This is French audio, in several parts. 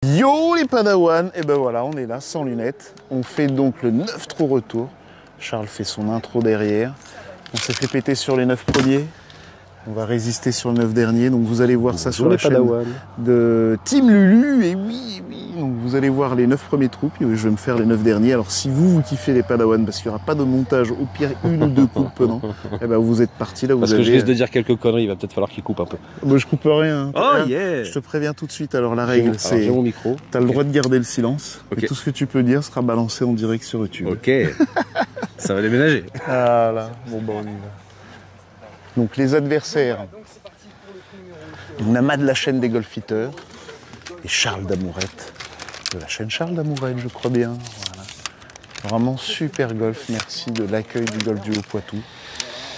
Yo les Padawan, et ben voilà, on est là sans lunettes. On fait donc le 9 trous retour. Charles fait son intro derrière. On s'est fait péter sur les 9 premiers. On va résister sur le 9 dernier. Donc vous allez voir ça sur la chaîne de Team Lulu. Et oui, donc vous allez voir les 9 premiers trous. Puis je vais me faire les 9 derniers. Alors si vous kiffez les Padawan, parce qu'il n'y aura pas de montage, au pire une ou deux coupes, non, et ben vous êtes parti là. Parce que je risque de dire quelques conneries, il va peut-être falloir qu'il coupe un peu. Moi je coupe rien. Oh yeah. Je te préviens tout de suite. Alors la règle, c'est... J'ai mon micro. Tu as le droit de garder le silence. Okay. Et tout ce que tu peux dire sera balancé en direct sur YouTube. Ok. Ça va déménager. Voilà. Bon bah on y va. Donc les adversaires, Nama de la chaîne des Golfiteurs et Charles Damourette de la chaîne Charles Damourette, je crois bien. Voilà. Vraiment super golf, merci de l'accueil du golf du Haut-Poitou.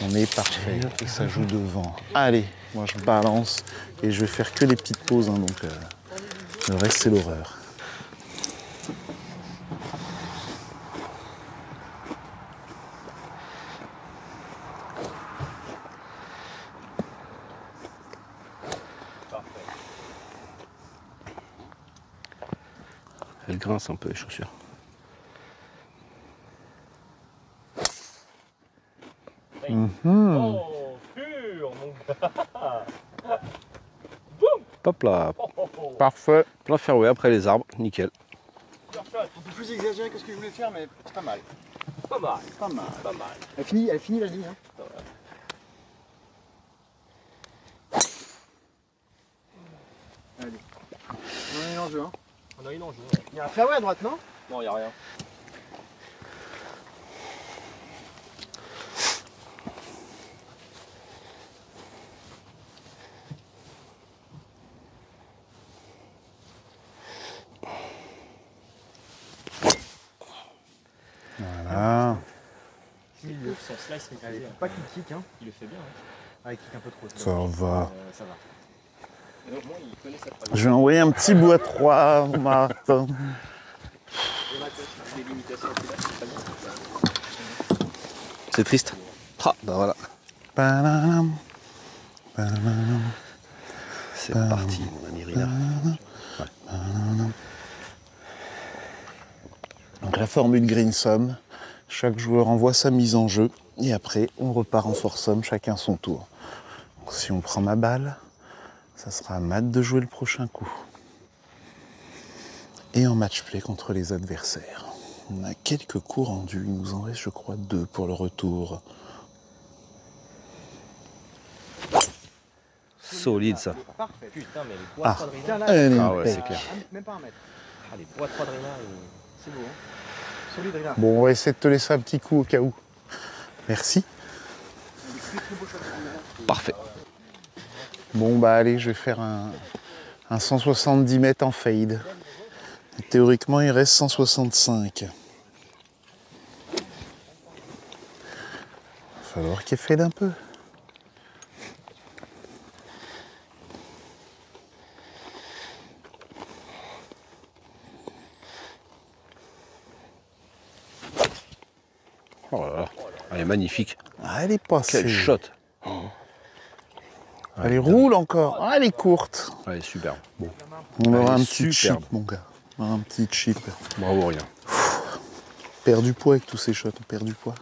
On est parfait et ça joue devant. Allez, moi je balance et je vais faire que les petites pauses, hein, donc le reste c'est l'horreur. Elle grince un peu les chaussures. Oh, pur, mon gars. Hop là. Parfait. Plein fairway après les arbres, nickel. Un peu plus exagéré que ce que je voulais faire, mais c'est pas mal. Pas mal. Pas mal. Pas mal. Elle finit la ligne. Hein. Allez. On a une enjeu. Hein. On a une enjeu. Il y a un fairway à droite, non? Non, il n'y a rien. Voilà. Milieu, son slice Allez, maîtrisé. pas qu'il kick, hein. Il le fait bien. Hein. Ah, il kick un peu trop. Ça va. Ça va. Et donc, moi, il connaît sa pratique. Je vais envoyer un petit bout à 3, Martin. Les limitations qu'il a, c'est pas bien. C'est triste. Ah, bah voilà. Bananam, bananam, C'est parti, mon ami Rina. bananam. Donc la formule Greensome, chaque joueur envoie sa mise en jeu et après on repart en foursome, chacun son tour. Donc, si on prend ma balle, ça sera à Matt de jouer le prochain coup. Et en match play contre les adversaires. On a quelques coups rendus, il nous en reste je crois 2 pour le retour. Solide ça. Parfait. Putain, mais les bois Ah. 3 de Rina. Putain, là, Elle est Ah ouais, impec. c'est clair. Même pas un mètre. Ah, les bois 3 de Rina. C'est beau, hein. Solide, Rina. Bon, on va essayer de te laisser un petit coup au cas où. Merci. Parfait. Bon, bah allez, je vais faire un 170 mètres en fade. Théoriquement, il reste 165. Il va falloir qu'il fade un peu. Oh là là. Elle est magnifique. Ah, elle est passée. Quel shot. Elle roule encore. Ah, elle est courte. Elle est superbe. Bon. On Elle aura est un petit superbe. chip, mon gars. On aura un petit chip. Bravo Rina. Perd du poids avec tous ces shots, on perd du poids.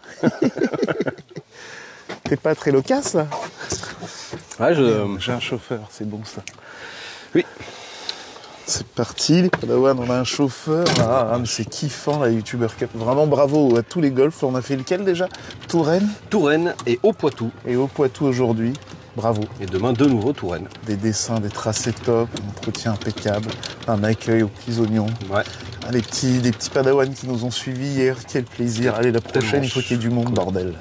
T'es pas très loquace, là? Ouais, J'ai un chauffeur, c'est bon, ça. Oui. C'est parti, les Padawan, on a un chauffeur. Ah, mais c'est kiffant, la YouTuber Cup. Vraiment bravo à tous les golfs. On a fait lequel déjà? Touraine Touraine et Haut-Poitou. et Haut-Poitou aujourd'hui. Bravo. Et demain, de nouveau Touraine. Des dessins, des tracés top, un entretien impeccable, un accueil aux petits oignons. Ouais. Ah, des petits Padawan qui nous ont suivis hier, quel plaisir. Allez, la prochaine, il faut qu'il y ait du monde, bordel.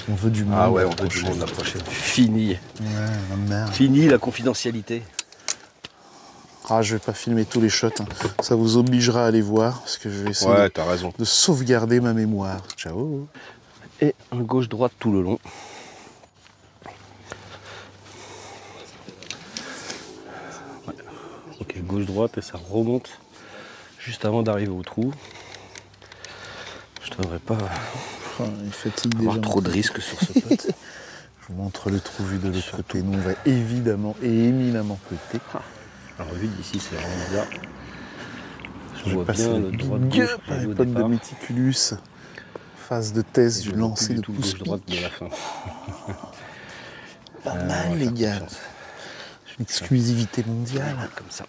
On veut du monde. Ah ouais, on la veut du prochaine. monde la prochaine. Fini. Ouais, merde. Fini la confidentialité. Ah, je vais pas filmer tous les shots, hein. Ça vous obligera à aller voir, parce que je vais essayer Ouais, t'as raison. de sauvegarder ma mémoire. Ciao. Et un gauche-droite tout le long. Ok, gauche-droite et ça remonte juste avant d'arriver au trou. Je ne devrais pas Oh, il fatigue avoir déjà. trop de risques sur ce putt. Je vous montre le trou vu de l'autre côté. Nous, on va évidemment et éminemment putter. Alors vu d'ici, c'est vraiment bizarre. Je Je vois passe bien le le droit de big gauche up pour à aller au l'époque de départ. Meticulous. Phase de test Et du je vois lancer plus de du tout pouce gauche-droite de pique. la fin. Pas on mal va les faire gars. confiance. Une exclusivité mondiale. Comme ça.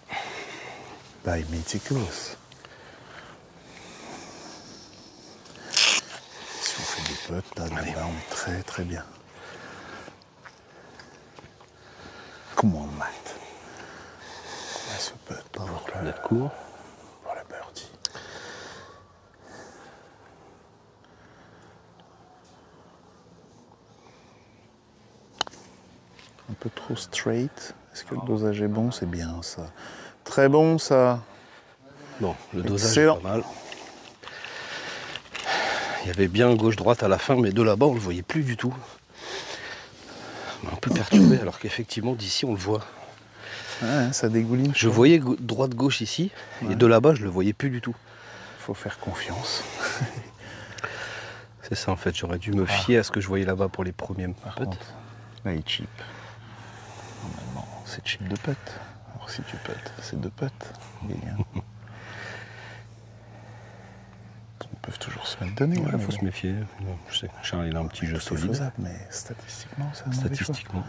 By Meticulous. Si on fait des putts, là, Allez. on est très très bien. Comment on mate ce putt pour On est court. pour la birdie. Un peu trop straight. Est-ce que le dosage est bon? C'est bien ça. Très bon ça. Bon, le dosage Excellent. est pas mal. Il y avait bien gauche-droite à la fin, mais de là-bas, on le voyait plus du tout. On m'a un peu perturbé, alors qu'effectivement, d'ici, on le voit. Ouais, ça dégouline. Je voyais droite-gauche ici, et de là-bas, je le voyais plus du tout. Faut faire confiance. C'est ça, en fait. J'aurais dû me fier à ce que je voyais là-bas pour les premiers Par putts. contre, là il chip. Normalement, c'est chip de putt. Alors si tu putt, c'est de putt. Ils peuvent toujours se mettre donné. Il faut se méfier. Bon, je sais que Charles, il a un petit jeu C'est solide, faisable, mais statistiquement, c'est un mauvais choix. statistiquement.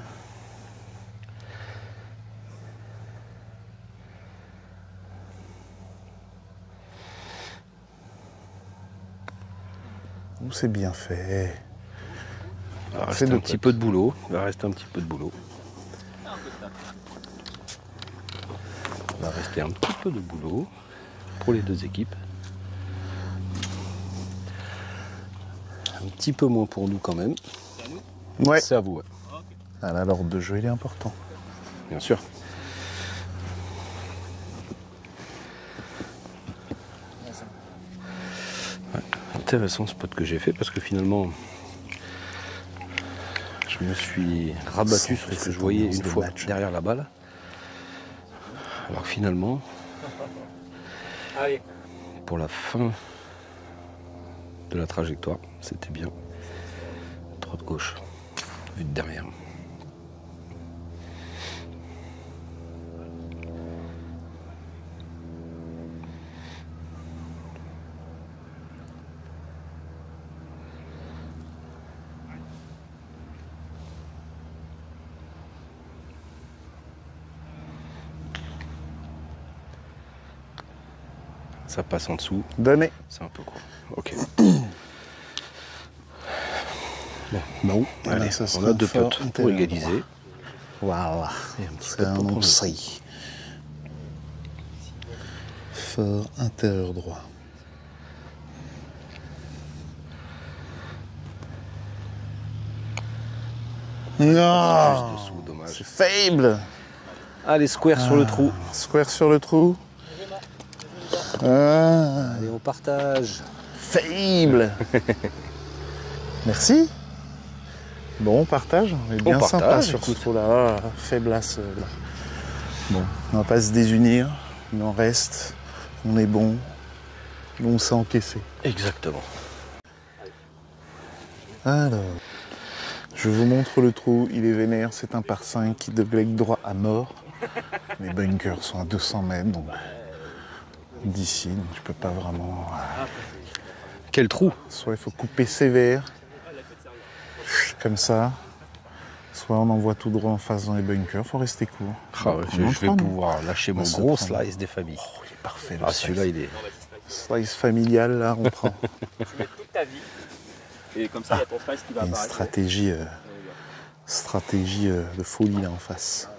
Ou c'est bien fait. Il va C'est rester de un petit peu de boulot. Il va rester un petit peu de boulot. Il va rester un petit peu de boulot pour les deux équipes. Un petit peu moins pour nous quand même. Ouais. C'est à vous, ouais. Ah là, l'ordre de jeu, il est important. Bien sûr. Ouais, intéressant ce pot que j'ai fait parce que finalement je me suis rabattu sur ce que je voyais ambiance une de fois match. derrière la balle. Alors que finalement, Allez. pour la fin de la trajectoire, c'était bien. Droite gauche, vue de derrière. Ça passe en dessous, Donné. c'est un peu court. Ok. Non. Allez, ça on sera a deux fort putts pour intérieur égaliser. Voilà. Et un petit C'est putt un pour prendre le conseil. Fort intérieur droit. Non. Juste dessous, dommage. C'est faible. Allez, square sur le trou. Square sur le trou. Ah, Allez, on partage. faible. Merci. Bon, on partage. On est bien partage, sympa sur ce écoute. trou-là. Ah, faiblesse. Là. Bon, on va pas se désunir. Il en reste. On est bon. Nous, on s'est encaissé. Exactement. Alors, je vous montre le trou. Il est vénère. C'est un par 5 qui déblague droit à mort. Les bunkers sont à 200 mètres, donc d'ici, donc je peux pas vraiment. Quel trou? Soit il faut couper sévère, comme ça, soit on envoie tout droit en face dans les bunkers. Faut rester court. Ah ouais, je vais prendre. pouvoir lâcher mon va se gros prendre. slice des familles. Oh, il est parfait. Le Ah, celui-là, il est. slice familial, là, on prend. Tu mets toute ta vie. Et comme ça, il y a ton slice qui Il va y a une apparaître. stratégie de folie là en face.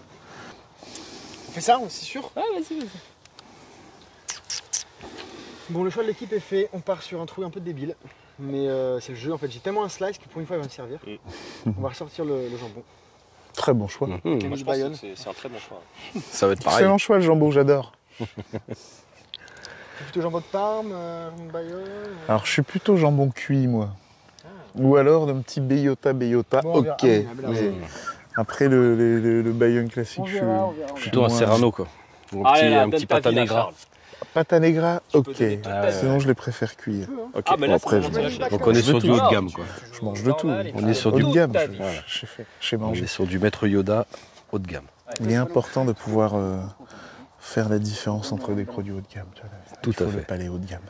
On fait ça, c'est sûr? Ah, vas-y, vas-y. Bon, le choix de l'équipe est fait. On part sur un trou un peu débile. Mais c'est le jeu. En fait, j'ai tellement un slice que pour une fois, il va me servir. On va ressortir le jambon. Très bon choix. Moi, Camille je pense Bayonne. que c'est un très bon choix. Ça va être pareil. Excellent choix le jambon, j'adore. Plutôt jambon de Parme, Bayonne. Alors je suis plutôt jambon cuit moi. Ou alors d'un petit bellota, Bon, on verra. ok. Ah oui, mais là, Mais après le Bayonne classique, On je suis verra, on verra. Plutôt un moins- Serrano, quoi. Ou Allez, là, un donne petit ta pata vie, là, negra. Charles. Pata negra, peux ok. donner toute ta vie. Sinon, je les préfère cuire. Ok. Ah, mais là, Après, c'est je- vraiment cher. Donc on est sur du haut de gamme, quoi. Je mange de tout. On est sur haut du- de gamme. ta vie. Voilà. J'ai On mangé. est sur du maître Yoda haut de gamme. Il est important de pouvoir faire la différence entre des produits haut de gamme. Tu vois. Tout Il faut à le fait. palais haut de gamme.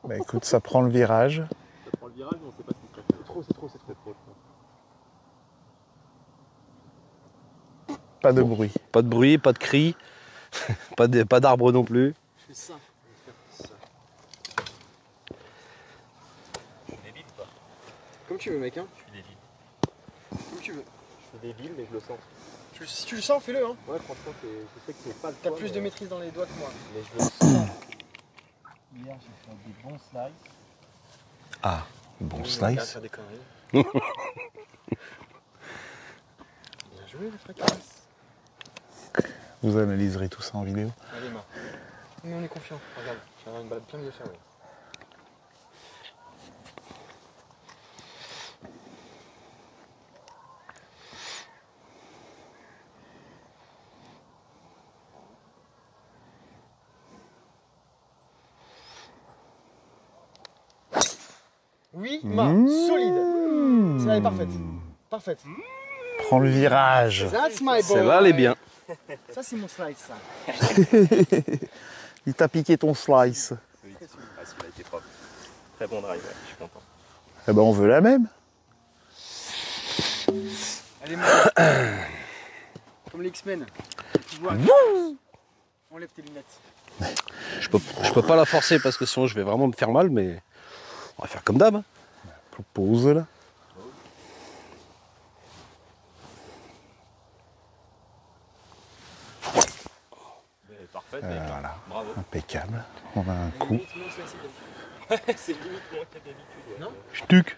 Bah écoute, ça prend le virage. Ça prend le virage, mais on sait pas ce qu'il fait. C'est trop. Pas de bruit. Pas de bruit, pas de cris, pas d'arbres non plus. Je fais ça. Je suis débile ou pas? Comme tu veux, mec. Hein. Je suis débile. Comme tu veux. Je suis débile, mais je le sens. Si tu le sens, fais-le. Hein. Ouais, franchement, je sais que c'est pas le T'as toi, plus de mais- maîtrise dans les doigts que moi. Mais je le sens. Hier, j'ai fait des bons slices. Ah, bon Regarde, slice. faire des conneries. Bien joué, la fracasse. Vous analyserez tout ça en vidéo. Allez, Marc. Mais on est confiant. Regarde, je vais avoir une balade pleine de fairway. Oui, solide. Celle-là est parfaite. Parfaite. Prends le virage. That's my boy. Celle-là, elle est bien. Ça, c'est mon slide, ça. Il t'a piqué ton slice. Oui, ah, celui-là était propre. Très bon drive, ouais, je suis content. Eh ben on veut la même. Elle est morte. Comme les X-Men. Tu vois. Enlève tes lunettes. Je peux pas la forcer parce que sinon je vais vraiment me faire mal, mais on va faire comme d'hab. Pose là. Mais parfait, mec. Voilà, Bravo. impeccable. On a un coup. C'est limite moins que d'habitude. Ouais. Non. Stuc.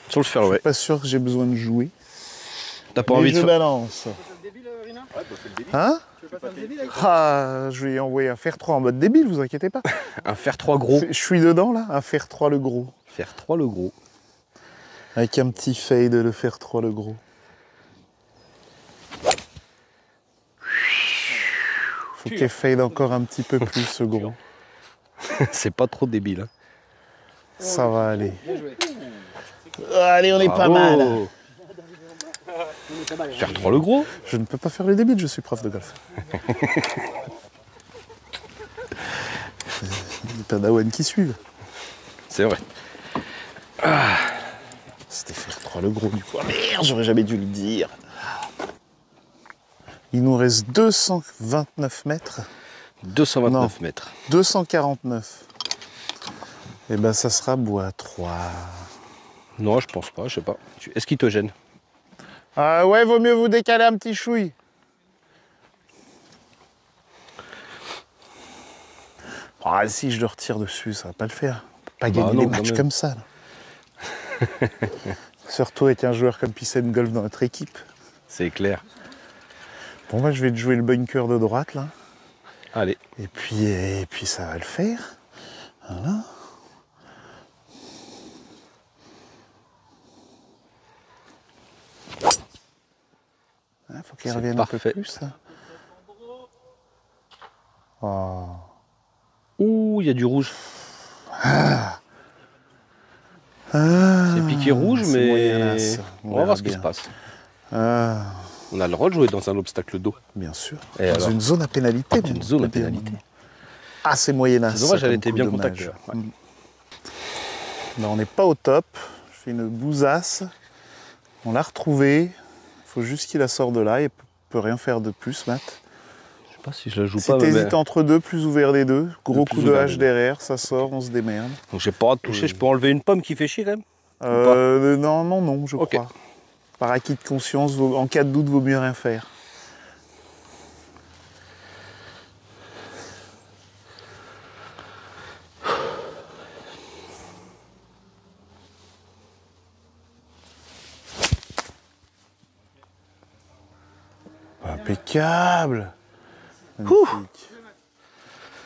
Sur le fairway. Pas sûr que j'ai besoin de jouer. T'as pas Mais envie je de faire. balance. Tu veux passer le débile, Rina Ouais, bah fais le débit. Hein? Tu veux passer le débile avec Ah, je vais envoyer un fer 3 en mode débile, vous inquiétez pas. Un fer 3 gros. Je suis dedans là, un fer 3 le gros. Fer 3 le gros. Avec un petit fade le fer 3 le gros. Faut qu'il fade encore un petit peu plus ce gros. C'est pas trop débile. Hein. Ça va aller. Bien joué. Allez, on est pas mal. Bravo. On est pas mal. Fer 3 le gros. Je ne peux pas faire le débile, je suis prof de golf. Les Padawan qui suivent. C'est vrai. C'était fer 3 le gros du coup. Ah, merde, j'aurais jamais dû le dire. Il nous reste 229 mètres. 229 mètres. 249. Et ben ça sera bois 3. Non, je pense pas, je sais pas. Est-ce qu'il te gêne? Ah ouais, vaut mieux vous décaler un petit chouille. Ah si je le retire dessus, ça va pas le faire. On peut pas gagner non, les quand matchs même. comme ça. Là. Surtout avec un joueur comme Pissem Golf dans notre équipe. C'est clair. Bon moi je vais te jouer le bunker de droite là. Allez. Et puis ça va le faire. Voilà. Faut qu'il C'est revienne un parfait. peu plus là. Oh. Ouh, il y a du rouge. Ah, C'est piqué rouge, c'est mais moyenasse. on va verra voir ce qui bien. se passe. Ah, On a le droit de jouer dans un obstacle d'eau. bien sûr. Et Dans alors une zone à pénalité. Une même, zone à on peut dire. pénalité. Ah, c'est moyenasse. C'est dommage, ça, elle comme était coup, bien dommage. contactée, ouais. Ben, on n'est pas au top. Je fais une bousasse. On l'a retrouvé. Il faut juste qu'il la sorte de là. Il ne peut rien faire de plus, Matt. Je sais pas si je la joue Si pas. mais- t'hésites entre deux, plus ouvert des deux. Gros plus coup de ouvert hache des deux. derrière, ça sort, on se démerde. Donc j'ai pas le droit de toucher, je peux enlever une pomme qui fait chier quand même. Non, je Ok. crois. Par acquis de conscience, en cas de doute, vaut mieux rien faire. Impeccable. Magnifique.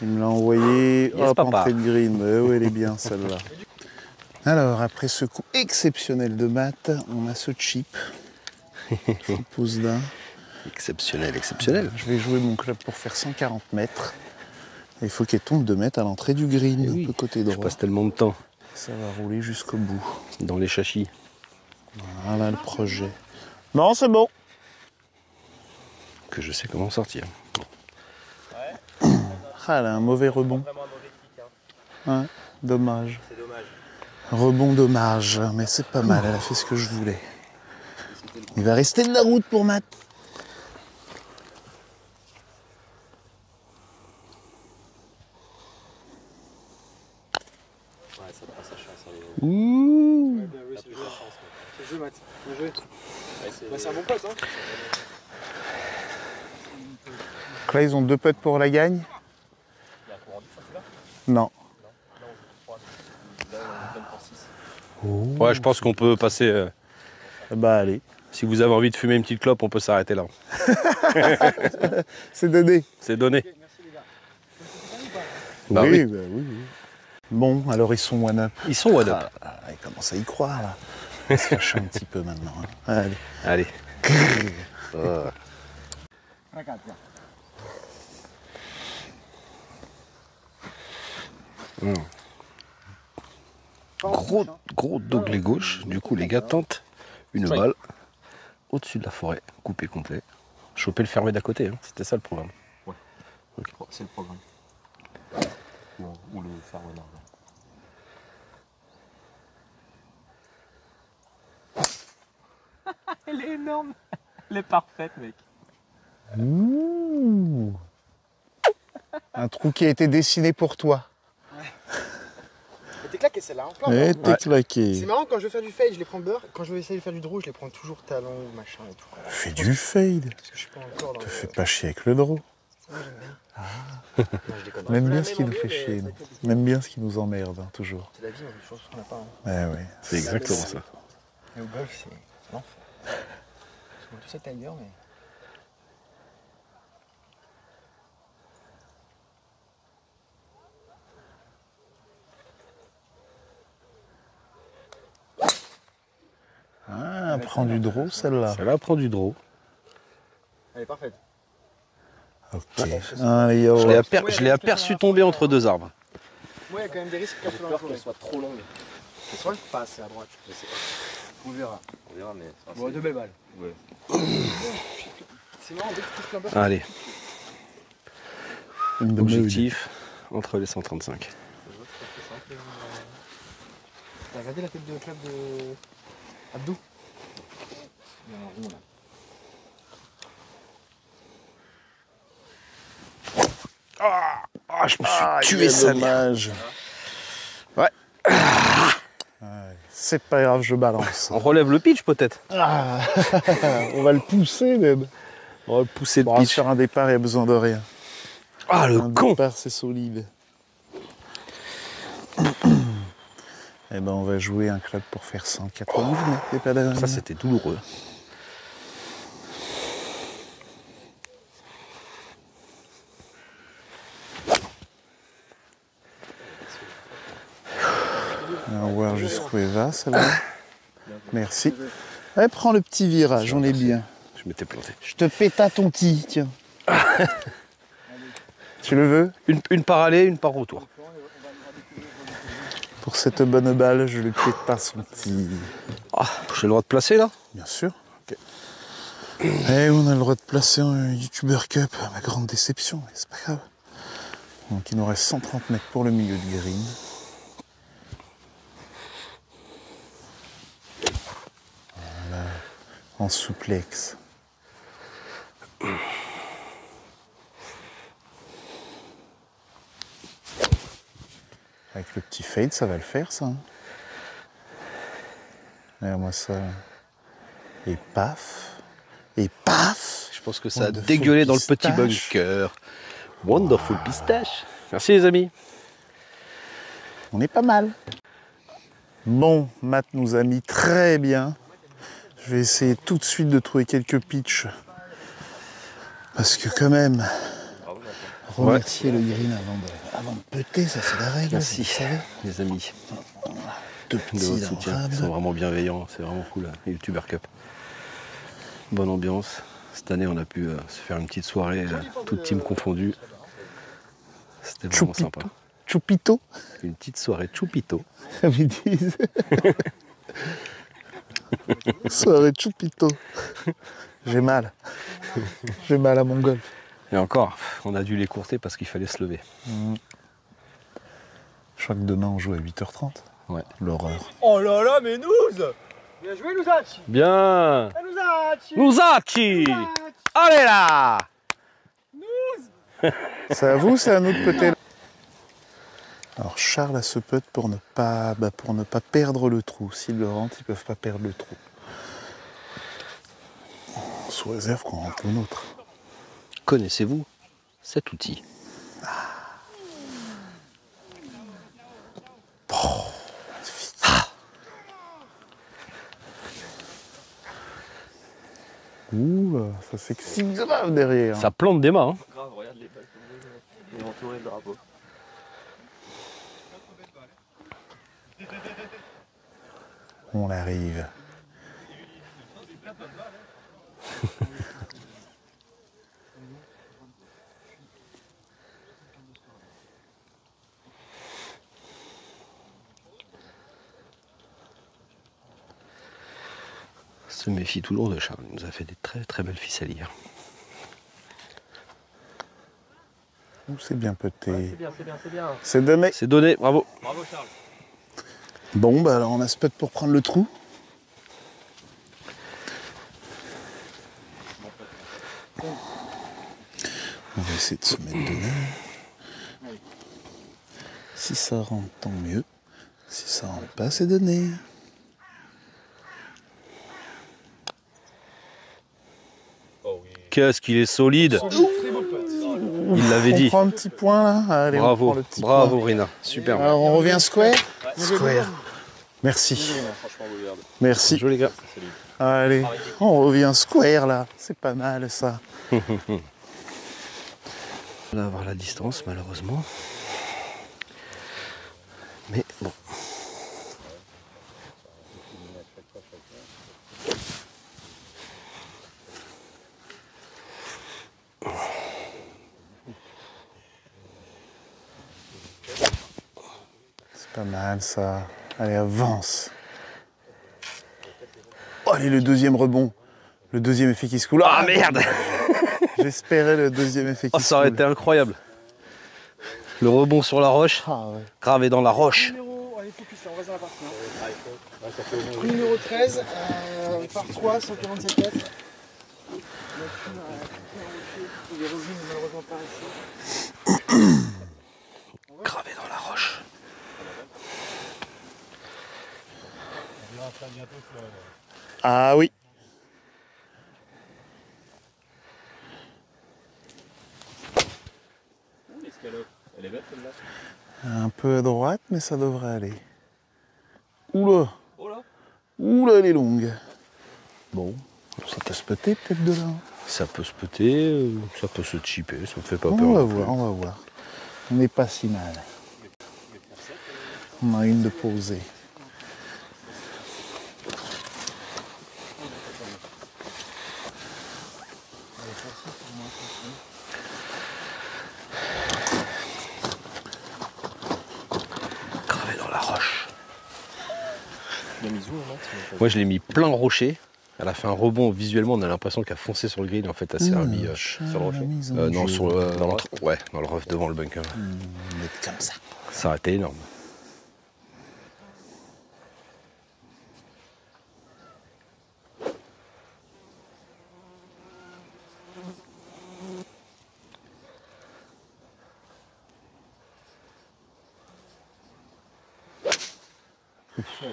Il me l'a envoyé, Yes, hop, papa. entrée de green. Oui, elle est bien celle-là. Alors, après ce coup exceptionnel de maths, on a ce chip. Je vous pose là. Exceptionnel, exceptionnel. Je vais jouer mon club pour faire 140 mètres. Et il faut qu'elle tombe 2 mètres à l'entrée du green, Eh un oui, peu côté Je droit. passe tellement de temps Ça va rouler jusqu'au bout. dans les châchis. Voilà le projet. Non, c'est bon. Que je sais comment sortir. Ah, elle a un mauvais rebond. Vraiment un mauvais kick. Hein. Ouais, dommage. C'est dommage. Rebond dommage, mais c'est pas mal, elle a fait ce que je voulais. Il va rester de la route pour Matt. Ouais, ça prend sa chance. Hein, Ouh. Ouais, oui, c'est le jeu. C'est le jeu, Matt. Bien joué. ouais, Bah, c'est un bon pote, hein. Donc là, ils ont 2 putts pour la gagne. Il y a un courant du sur celui-là. Non. Là, on donne pour 6. Ouais, je pense qu'on peut passer. Bah allez, Si vous avez envie de fumer une petite clope, on peut s'arrêter là. c'est donné. C'est donné. Merci, les gars. Bah oui, oui. bah oui, oui. Bon, alors ils sont one-up. Ils sont one up. Ah, ils commencent à y croire là. On se fâche un petit peu maintenant. Hein. Allez. Allez. Regarde, tiens. Gros doglé gauche. Du coup, les gars tentent une balle au-dessus de la forêt, coupé complet. Choper le fermé d'à côté, hein. C'était ça le programme. C'est le programme. Ou le faire renard. Elle est énorme. Elle est parfaite, mec. Ouh. Un trou qui a été dessiné pour toi. Et t'es claqué celle-là, en plein. Et hein. t'es Ouais. claqué. C'est marrant, quand je veux faire du fade, je les prends beurre. Quand je veux essayer de faire du draw, je les prends toujours talon ou machin et tout. Fais du fade. Parce que je suis pas encore dans Te le... fais pas chier avec le draw. Moi, j'aime bien. Non, je déconne. Même On a bien la ce même qui nous envie, fait mais chier, ça nous. va être compliqué. Même bien ce qui nous emmerde, hein, toujours. C'est la vie, on a des choses qu'on n'a pas. Hein. Ouais, ouais. C'est exactement ça. Et au golf, c'est l'enfer. On a tous cette Tiger, mais... Ah, prends du draw, celle-là. Celle-là prend du draw. Elle est parfaite. Ok. Allez, yo. Je l'ai aperçu tomber entre deux arbres. Moi, il y a quand même des risques J'ai qu'elle soit dans peur la qu'elle forêt. soit trop longue. Soit pas assez à droite. Je sais pas. On verra. On verra, mais. Bon, deux belles balles. Ouais. C'est marrant, dès que tu touches un peu. Allez, Une de objectif entre les 135. T'as regardé la tête de club de Abdou? Il y a un rond là. Ah, je me suis Ah, tué ça. dommage. Ouais. C'est pas grave, je balance. On relève le pitch peut-être. Ah, on va le pousser même. On va pousser le Bon, pitch. sur un départ, il n'y a besoin de rien. Ah le Un con. départ, c'est solide. Eh ben, on va jouer un club pour faire 180 mètres des padans. Ça c'était douloureux. On va voir jusqu'où elle va, celle-là. Merci. Allez, prends le petit virage, on est bien. Je m'étais planté. Je te pète à ton petit, tiens. Tu le veux? Une part aller, une part retour. Pour cette bonne balle, je le pète à son petit. Ah, j'ai le droit de placer là? Bien sûr. Et on a le droit de placer un YouTuber Cup, ma grande déception, mais c'est pas grave. Donc il nous reste 130 mètres pour le milieu de green. Voilà, en souplex. Avec le petit fade, ça va le faire, ça. Hein. Regarde-moi ça. Et paf. Et paf. Je pense que ça a Wonderful dégueulé dans le petit pistache. bunker. Wonderful pistache. Merci les amis. On est pas mal. Bon, Matt nous a mis très bien. Je vais essayer tout de suite de trouver quelques pitchs. Parce que quand même, remercier le green avant de peter, ça c'est la règle. Merci, vous savez. les amis. De De petits votre soutien. adorables. Ils sont vraiment bienveillants, c'est vraiment cool, les YouTuber Cup. Bonne ambiance. Cette année, on a pu se faire une petite soirée, toute team confondue. C'était vraiment Choupito. sympa. Choupito, Une petite soirée choupito. comme ils disent. Soirée choupito. J'ai mal. J'ai mal à mon golf. Et encore, on a dû les courter parce qu'il fallait se lever. Je crois que demain on joue à 8h30. Ouais. L'horreur. Oh là là, mais nous! Bien joué, Nuzachi. Bien Nuzachi. Nuzachi Allez là C'est à vous, c'est à nous de peter. Alors Charles a ce putt pour ne pas perdre le trou. S'ils le rentrent, ils peuvent pas perdre le trou. Sous réserve qu'on rentre le nôtre. Connaissez-vous cet outil? Ouh, ça s'excite grave derrière. Ça plante des mains. Hein. Grave, regarde les balles. Il est entouré de drapeaux. On arrive. Se méfie toujours de Charles. Il nous a fait des très très belles ficelles hier. Ouh, c'est bien peté. C'est bien, c'est bien, c'est bien. C'est donné. C'est donné, bravo. Bravo Charles. Bon, bah alors on a ce putt pour prendre le trou. On va essayer de se mettre dedans. Si ça rentre, tant mieux. Si ça rentre pas, c'est donné. Oh oui. Qu'est-ce qu'il est solide. Très beau putt. Il l'avait On dit. prend un petit point là. Allez, on Bravo, prend le petit bravo point. Rina. Super. Alors on revient square. Square. Merci. Franchement, regarde. Merci. Joli gars. Allez, on revient square là. C'est pas mal ça. On va avoir la distance malheureusement. Mais bon. C'est pas mal ça. Allez, avance. Oh, allez, le deuxième rebond. Le deuxième effet qui se coule. Ah merde. J'espérais le deuxième effet qui Oh, se ça aurait coule. été incroyable. Le rebond sur la roche, Ah ouais. gravé dans la roche. Allez, focus, là, on reste dans la partie. Prix numéro 13, par 3, 147 mètres. Il est revenu, mais malheureusement pas ici. Gravé dans la roche. Ah oui. Elle est belle celle-là. Un peu à droite, mais ça devrait aller. Oula. Oh là. Oula, elle est longue. Bon, ça peut se péter peut-être de là. Ça peut se péter, ça peut se chipper, ça me fait pas peur. On va non plus. voir, on va voir. On n'est pas si mal. On a une de posée. Gravé dans la roche. La mise où, là? Moi je l'ai mis plein rocher. Elle a fait un rebond visuellement, on a l'impression qu'elle a foncé sur le green. En fait, elle s'est remis sur le rocher. non, sur le, dans le rough devant le bunker. On est comme ça. Ça aurait été énorme.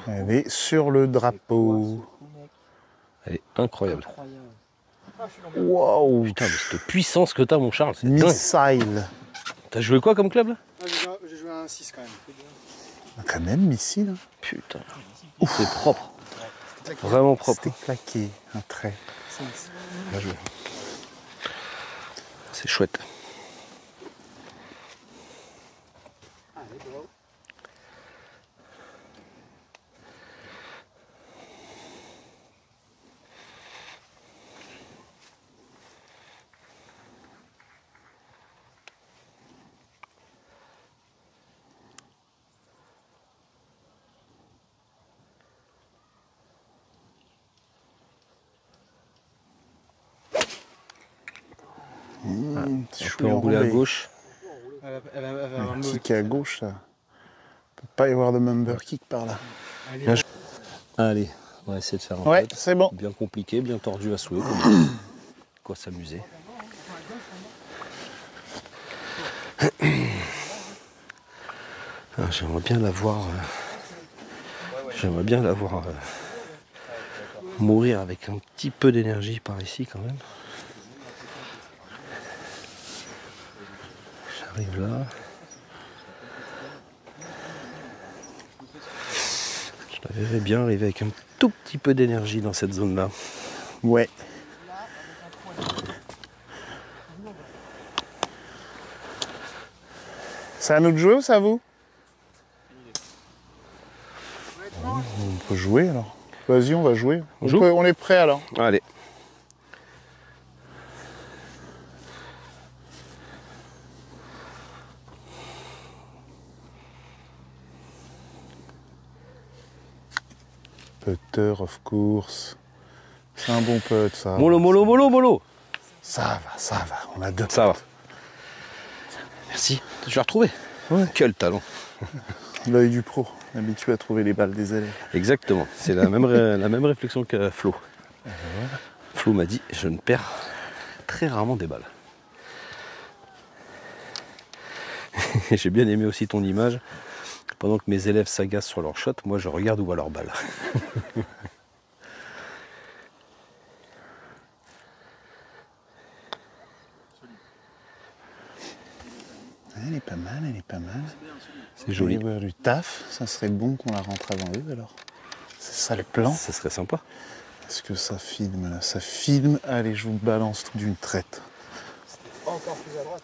Elle est sur le drapeau. Elle est incroyable. Waouh. Putain, mais cette puissance que t'as, mon Charles, c'est dingue. Missile. T'as joué quoi comme club là? J'ai joué à un 6 quand même. Quand même, missile. Putain. C'est propre. Vraiment propre. C'était claqué, un trait. Bien joué. C'est chouette. Je suis peu enroulé à enroulé. gauche. Elle va avoir un Un mauvais kick à gauche, là. Peut pas y avoir de member kick par là. Bien joué. Allez, on va essayer de faire un Ouais, putt. c'est bon. Bien compliqué, bien tordu à souhait. Comme quoi s'amuser. Ah, j'aimerais bien la voir. J'aimerais bien la voir mourir avec un petit peu d'énergie par ici quand même. J'arrive là. Je la verrais bien arriver avec un tout petit peu d'énergie dans cette zone-là. Ouais. C'est à nous de jouer ou c'est à vous? On peut jouer alors. Vas-y, on va jouer. On joue On est prêt alors. Allez. Putter, of course. C'est un bon putt, ça. Mollo, mollo, mollo, mollo. Ça va. On a deux. Ça va. Merci. Je l'ai retrouvé. Ouais. Quel talent. L'œil du pro, habitué à trouver les balles des élèves. Exactement. C'est la même, la même réflexion que Flo. Flo m'a dit, je ne perds très rarement des balles. J'ai bien aimé aussi ton image. Pendant que mes élèves s'agacent sur leur shot, moi je regarde où va leur balle. Elle est pas mal, elle est pas mal. C'est joli. Voir du taf, ça serait bon qu'on la rentre avant eux alors. C'est ça le plan. Ça serait sympa. Est-ce que ça filme là? Ça filme. Allez, je vous balance tout d'une traite. Encore plus à droite,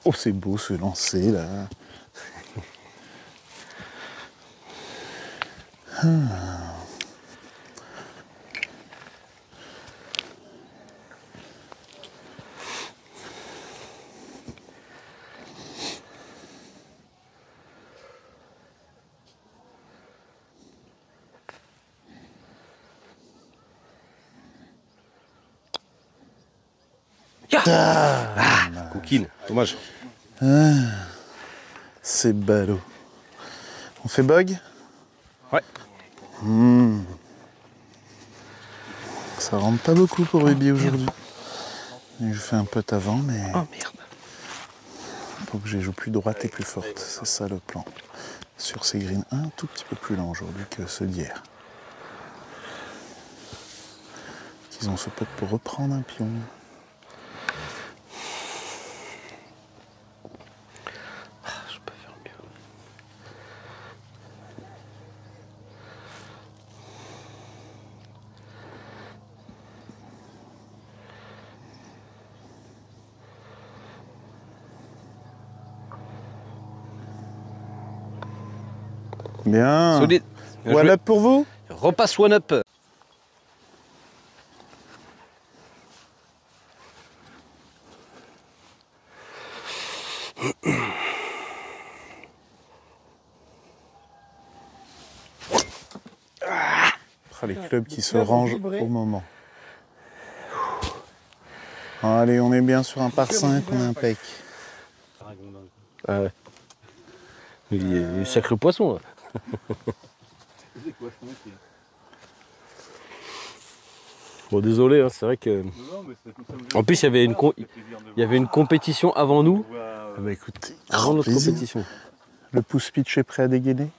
Oh, c'est beau ce lancer là. Coquine, dommage. C'est ballot. On fait bug? Ouais. Ça rentre pas beaucoup pour Ruby aujourd'hui. Je fais un putt avant, mais Oh merde. faut que je joue plus droite et plus forte. C'est ça le plan. Sur ces greens un tout petit peu plus lents aujourd'hui que ceux d'hier. Ils ont ce putt pour reprendre un pion. Je peux faire mieux. Bien. Solide. Bien One joué. up pour vous? Repasse one up. Les clubs qui se rangent au moment. Allez, on est bien sur un par 5, on est impec. Ah ouais. Il est sacré poisson là. Bon désolé, hein, c'est vrai que. En plus il y avait une compétition avant nous. Ah bah écoute, Avant notre plaisir. compétition. Le pouce pitch est prêt à dégainer.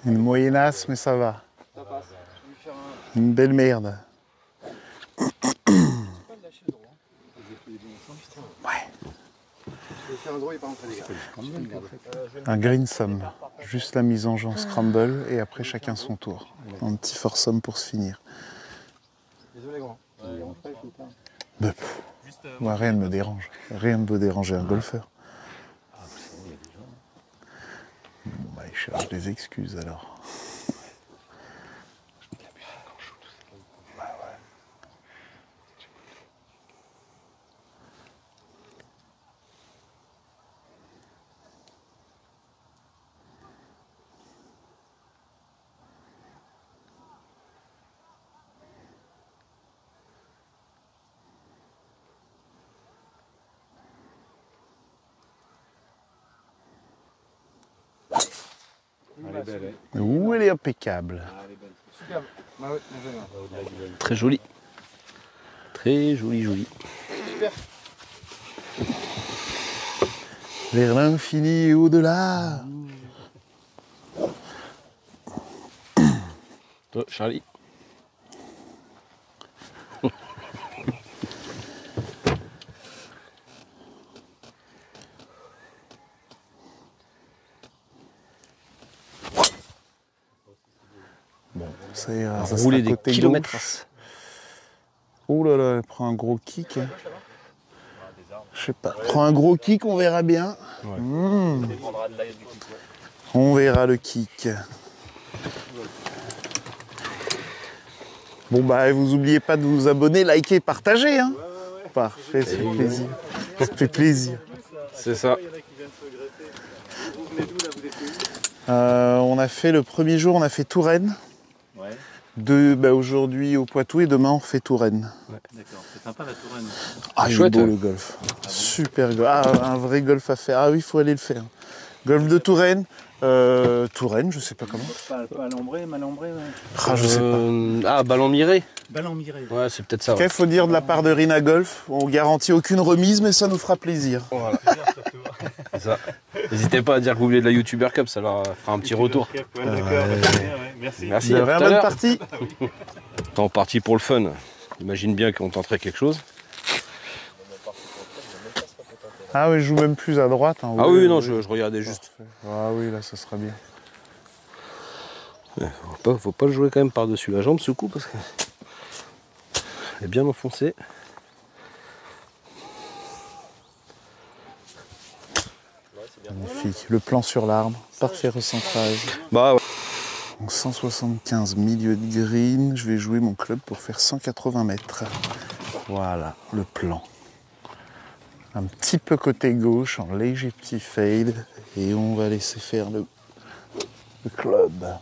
Une moyennasse, mais ça va. Ça passe. Je vais lui faire un. Une belle merde. Pas de lâcher le droit. Ouais. Je vais faire un droit et pas rentrer les gars. Un green sum. Juste la mise en jeu en scramble et après chacun son tour. Un petit foursome pour se finir. Et Désolé, grand. Bah, moi, rien ne me dérange. Rien ne peut déranger un golfeur. Bon, bah, il cherche des excuses alors. Elle est belle, Ouh, elle est impeccable. Superbe. Bah ouais, bien joué, ouais. Très joli. Très joli, joli. Super. Vers l'infini et au-delà. Oh, Charlie. Bon, ça ira. Ça Rouler sera des côté kilomètres. gauche. Ouh là là, elle prend un gros kick. Je sais pas. Prends un gros kick, on verra bien. Ouais. On verra le kick. Bon bah vous oubliez pas de vous abonner, liker, partager. Hein. Parfait, ça fait plaisir. Ça fait plaisir. C'est ça. On a fait le premier jour, on a fait Touraine. Ouais. Aujourd'hui au Poitou et demain on fait Touraine. D'accord, c'est sympa la Touraine. Ah, il est Chouette. beau le golf. Super golf. Ah, un vrai golf à faire. Ah oui, il faut aller le faire. Golf de Touraine. Touraine, je sais pas comment. Pas Malambré, ouais. Ah, je sais pas. Ah, ballon miré. Ballon miré. Ouais, c'est peut-être ça. Il faut dire de la part de Rina Golf, on garantit aucune remise, mais ça nous fera plaisir. Voilà. C'est ça. N'hésitez pas à dire que vous voulez de la YouTuber Cup, ça leur fera un petit retour. Ouais, d'accord, ouais. Merci. Merci. De À rien, tout à bonne l'heure. partie. Tant parti pour le fun. Imagine bien qu'on tenterait quelque chose. Ah oui, je joue même plus à droite. Hein. Ah oui, non, je regardais juste. Ah oui, là, ça sera bien. Faut pas le jouer quand même par-dessus la jambe ce coup parce que elle est bien enfoncée. Magnifique. Le plan sur l'arbre, parfait recentrage. Bah ouais. Donc 175 milieu de green. Je vais jouer mon club pour faire 180 mètres. Voilà, le plan. Un petit peu côté gauche, en léger petit fade. Et on va laisser faire le club.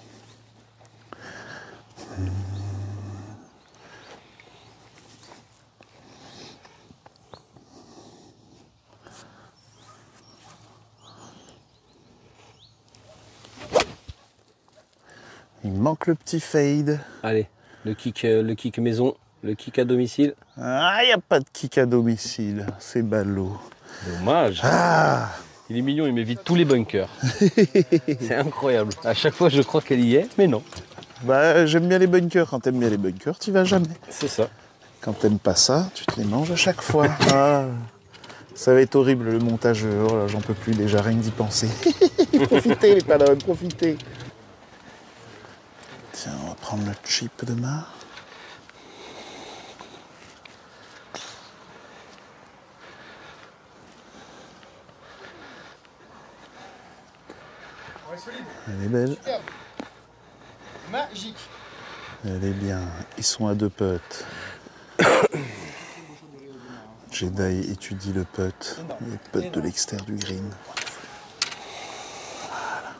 Il manque le petit fade. Allez, le kick maison, le kick à domicile. Ah, il n'y a pas de kick à domicile. C'est ballot. Dommage. Ah, Il est mignon, il m'évite tous les bunkers. C'est incroyable. À chaque fois, je crois qu'elle y est, mais non. bah j'aime bien les bunkers. Quand t'aimes bien les bunkers, tu vas jamais. C'est ça. Quand t'aimes pas ça, tu te les manges à chaque fois. Ah, ça va être horrible le montage. Oh là, j'en peux plus déjà, rien que d'y penser. Profitez les padawans, profitez. Tiens, on va prendre le chip de marre. Elle est belle, Magique. elle est bien. Ils sont à 2 putts. Jedi étudie le putt, le putt de l'extérieur du green. Voilà.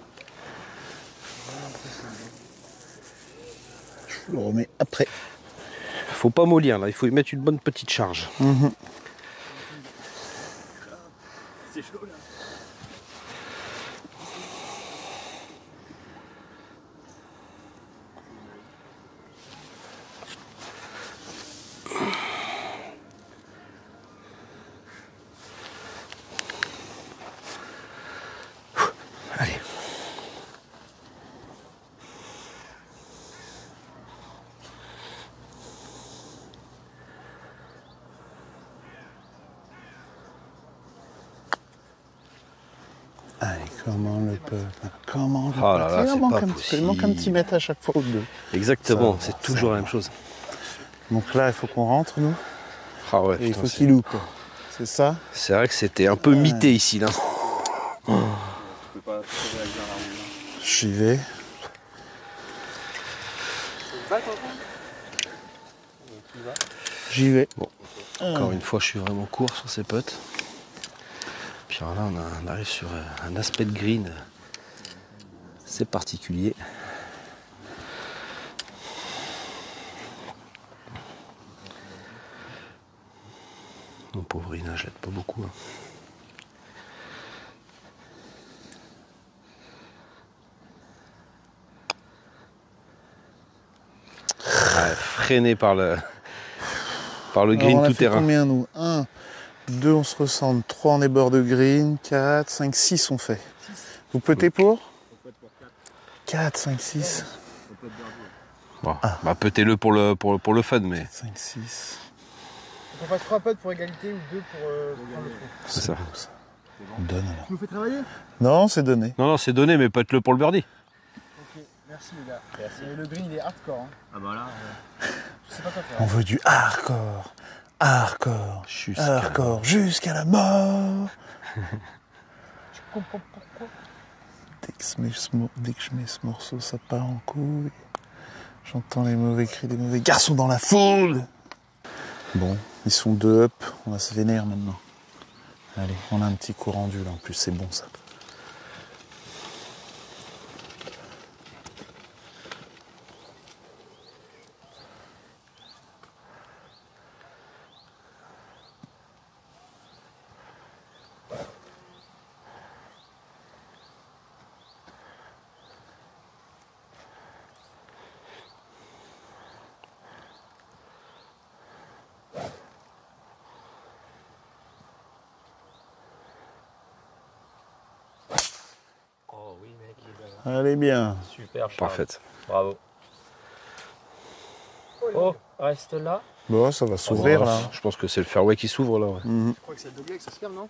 Je vous le remets après. Faut pas mollir là, il faut y mettre une bonne petite charge. C'est chaud là. Allez. Allez, comment le putt? Comment le putt? Oh là là, Il c'est manque pas un petit peu, il manque un possible. petit mètre à chaque fois ou deux. Exactement, Ça c'est va, toujours ça la même chose. Donc là, il faut qu'on rentre, nous. Ah ouais, Et il putain, faut c'est- qu'il loupe. C'est ça? c'est vrai que c'était un peu mité ici, là. Tu peux pas trop réagir à la roue. J'y vais. J'y vais. Encore une fois, je suis vraiment court sur ces putts. Puis alors là, on arrive sur un aspect de green. C'est particulier. Mon pauvre Ina, je l'aide pas beaucoup. Hein. Ouais, freiné par le Alors, green on a tout fait terrain. combien, nous? 1, 2, on se ressemble. 3, on est bord de green. 4, 5, 6, on fait. Vous puttez pour 4, 5, 6. Bon, bah peut-être pour le fun, mais 5, 6. On passe 3 potes pour égalité ou 2 pour prendre le trou. c'est ça. Beau, ça. On donne alors. Tu nous fais travailler? Non, c'est donné. Non, c'est donné, mais peut-être pour le birdie. Ok, merci les gars. Et le green il est hardcore. Hein. Ah bah là, Je sais pas quoi faire. On veut du hardcore. Hardcore. Jusqu'à- Hardcore. Jusqu'à la mort. Je comprends pourquoi. Dès que je mets ce morceau, ça part en couille. J'entends les mauvais cris des mauvais garçons dans la foule. Bon, ils sont 2 up. On va se vénérer maintenant. Allez, on a un petit coup rendu là. En plus, c'est bon ça. oh oui mec, Allez bien. super Charles. Parfaite. Bravo. Oh, reste là. Bon, ça va s'ouvrir là. Je pense que c'est le fairway qui s'ouvre là. Ouais. Mhm. Je crois que c'est le dogleg que ça se ferme, non?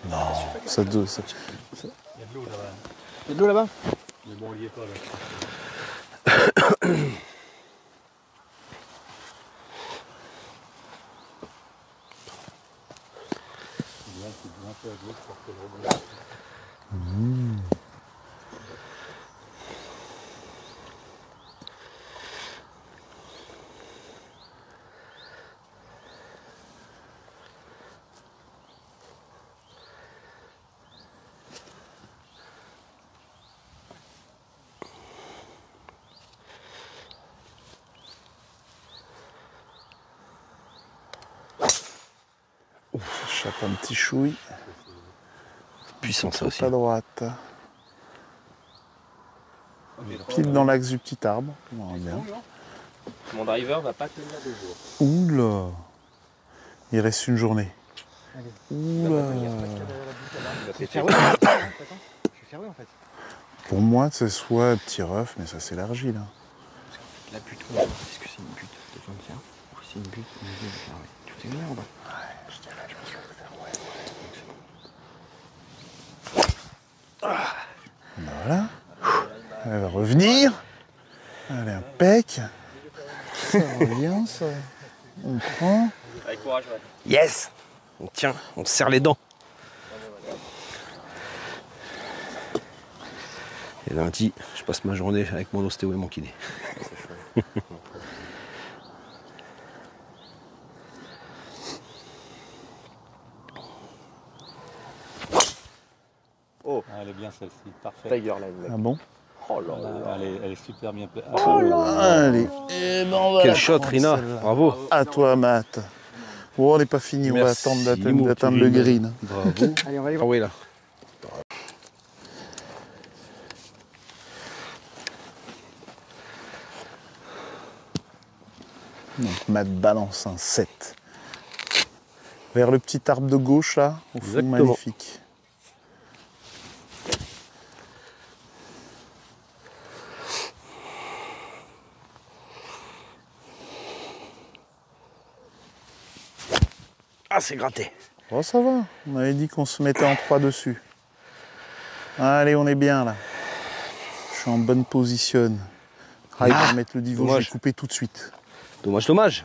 Non, ça doit. Ça... Il y a de l'eau là-bas. Il y a de l'eau là-bas? Mais bon, il y est pas là. Chape un petit chouille. Puissant ça aussi. À droite. Pile dans l'axe du petit arbre. On verra bien. Mon driver va pas tenir 2 jours. Oula. Il reste une journée. Oula. Je vais faire ouais, en fait. Attends, je vais faire ouais en fait. Pour moi, c'est soit petit rough, mais ça s'élargit là. La butte, ouais. Est-ce que c'est une butte? Peut-être qu'on tient. Ou c'est une butte? On va faire ouais. Tu fais bien en bas? Ouais, je dirais, je pense qu'on peut faire Voilà. Elle va revenir. Elle est impec. Ça revient, ça. On prend. Avec courage, ouais. Yes. On tient, on serre les dents. Et lundi, je passe ma journée avec mon ostéo et mon kiné. Oh, elle est bien celle-ci, parfait. Tiger Line, mec. Ah bon? Oh là là, elle est super bien. Allez. Et ben on va Quel la shot, prendre, Rina. celle-là. Bravo. À toi, Matt. Bon, on n'est pas fini. On va Merci, attendre mon d'atteindre le Kevin. green. Bravo. Allez, on va aller Ah voir. oui, là. Donc, Matt balance un 7. Vers le petit arbre de gauche, là, au fond, Exactement. magnifique. Ah, c'est gratté. Oh, ça va. On avait dit qu'on se mettait en 3 dessus. Allez, on est bien, là. Je suis en bonne position. Ah, il va mettre le divo, je vais Dommage. couper tout de suite. Dommage, dommage.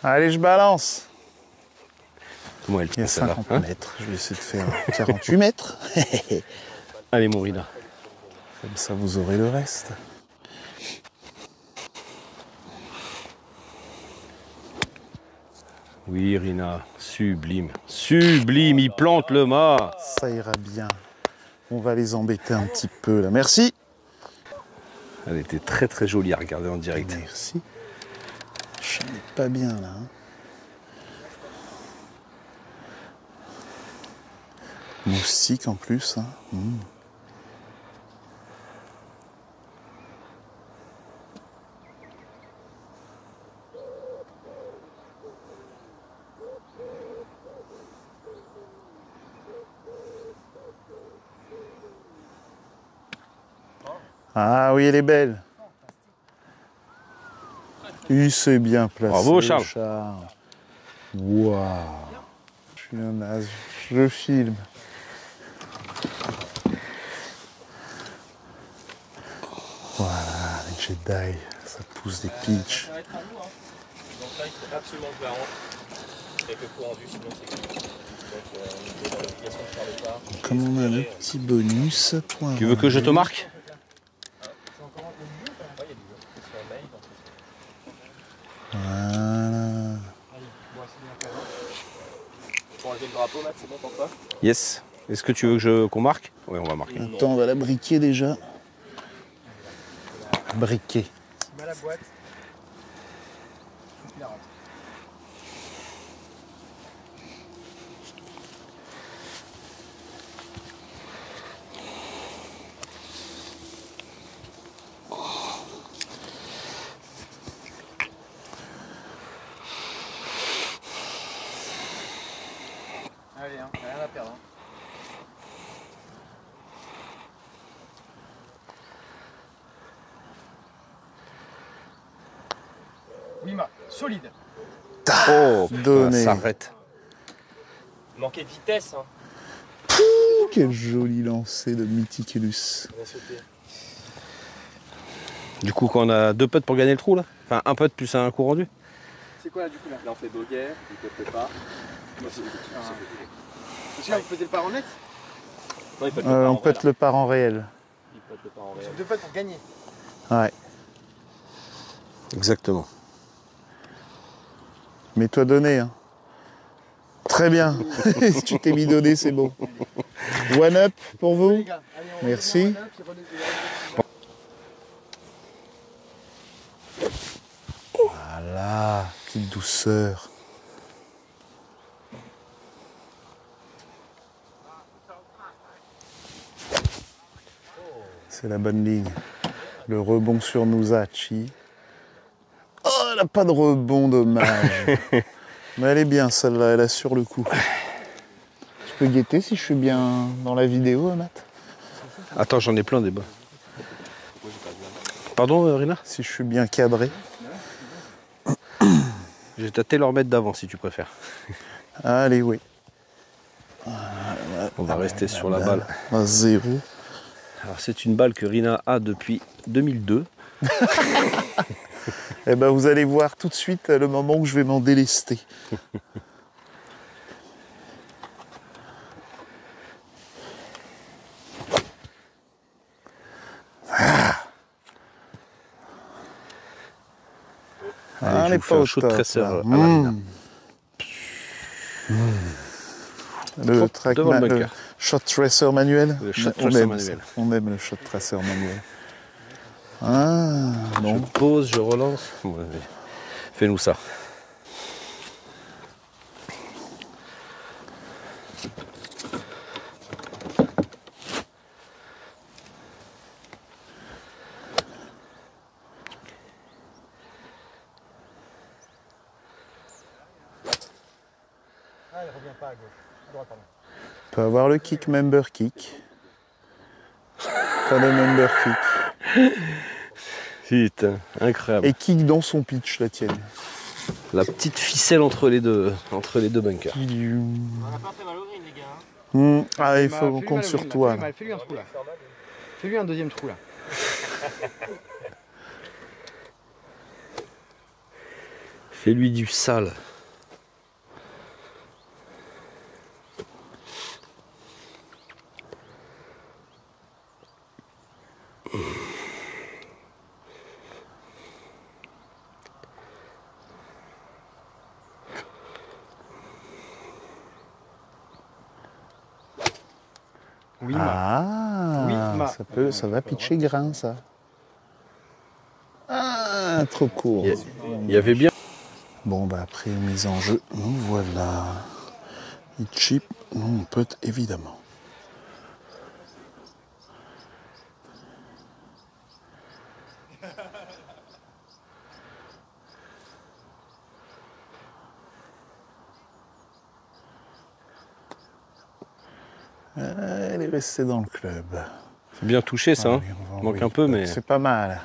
Allez, je balance. Comment elle Il y a tient celle-là, 50 hein? mètres. Je vais essayer de faire 48 mètres. Allez, mon Rina. Comme ça, vous aurez le reste. Oui, Rina. Sublime. Sublime. Il plante le mât. Ça ira bien. On va les embêter un petit peu là. Merci. Elle était très très jolie à regarder en direct. Merci. Je n'ai pas bien là. Hein. Moustique en plus. Hein. Ah oui, elle est belle. Il s'est bien placé. Bravo, Charles. Waouh. Je suis un naze. Je filme. Voilà, les Jedi. Ça pousse des pitchs. Ça va être à vous, hein. Donc là, il faut absolument que je la rentre. Avec le courant du, sinon c'est cuit. Donc on est dans l'obligation de faire le pas. Comme on a le petit bonus. Point Tu veux que je te marque? Voilà. Pour enlever le drapeau, Matt, c'est bon pour toi? Yes. Est-ce que tu veux qu'on marque? Oui, on va marquer. Attends, on va la briquer déjà. Briquer. Mets la boîte. Allez, hein, rien à perdre. Hein. Wima, solide. Oh, Donné. ça arrête. Manquer de vitesse, hein. Oh, quel joli lancer de Mythiculus. On a sauté. Du coup, quand on a 2 putts pour gagner le trou, là. Enfin, un putt plus un coup rendu. C'est quoi là du coup là? Là, on fait bogey, du coup, peut pas. Parce que là, vous faisiez le par en net? Non, il peut le On peut le par en réel. Il peut le pas en Sur réel. 2 potes pour gagner. Ouais. Exactement. Mets-toi donné. Hein. Très bien. Si tu t'es mis donné, c'est bon. One up pour vous. Les gars, allez, on Merci. redescend, puis redescend. Voilà, petite douceur. C'est la bonne ligne. Le rebond sur Nusachi. Oh, elle n'a pas de rebond, dommage. Mais elle est bien celle-là, elle assure le coup. Je peux guetter si je suis bien dans la vidéo, Matt? Attends, j'en ai plein des bas. Pardon, Rina? Si je suis bien cadré. Je vais tâter leur mettre d'avant si tu préfères. Allez, oui. On va rester sur la balle. À 0. Alors, c'est une balle que Rina a depuis 2002. Eh ben, vous allez voir tout de suite le moment où je vais m'en délester. Allez, je vous fais un shoot tresseur à la Rina. Le track devant le le bunker. shot tracer manuel. Le shot On tracer aime manuel. ça. On aime le shot tracer manuel. Ah, Je bon. pose, je relance. Ouais, fais-nous ça. Ah, il revient pas à gauche. À droite, pardon. On peut avoir le kick member kick. Pas de member kick. Putain, incroyable. Et kick dans son pitch, la tienne. La petite ficelle entre les deux bunkers. On a pas fait mal au green, les gars. Hein. Ah, il Bah, faut qu'on fais-lui compte mal, sur fais-lui toi. mal, fais-lui un trou là. Fais-lui un deuxième trou là. Fais-lui du sale. Oui, Ah, Oui, ça va pitcher grain, ça. Ah, trop court. Il y avait bien. Bon, bah après mise en jeu, nous voilà. Il chip, on peut évidemment. Elle est restée dans le club. C'est bien touché ça. Hein. Allez, on va Manque envoyer un peu, le mais. putt. C'est pas mal.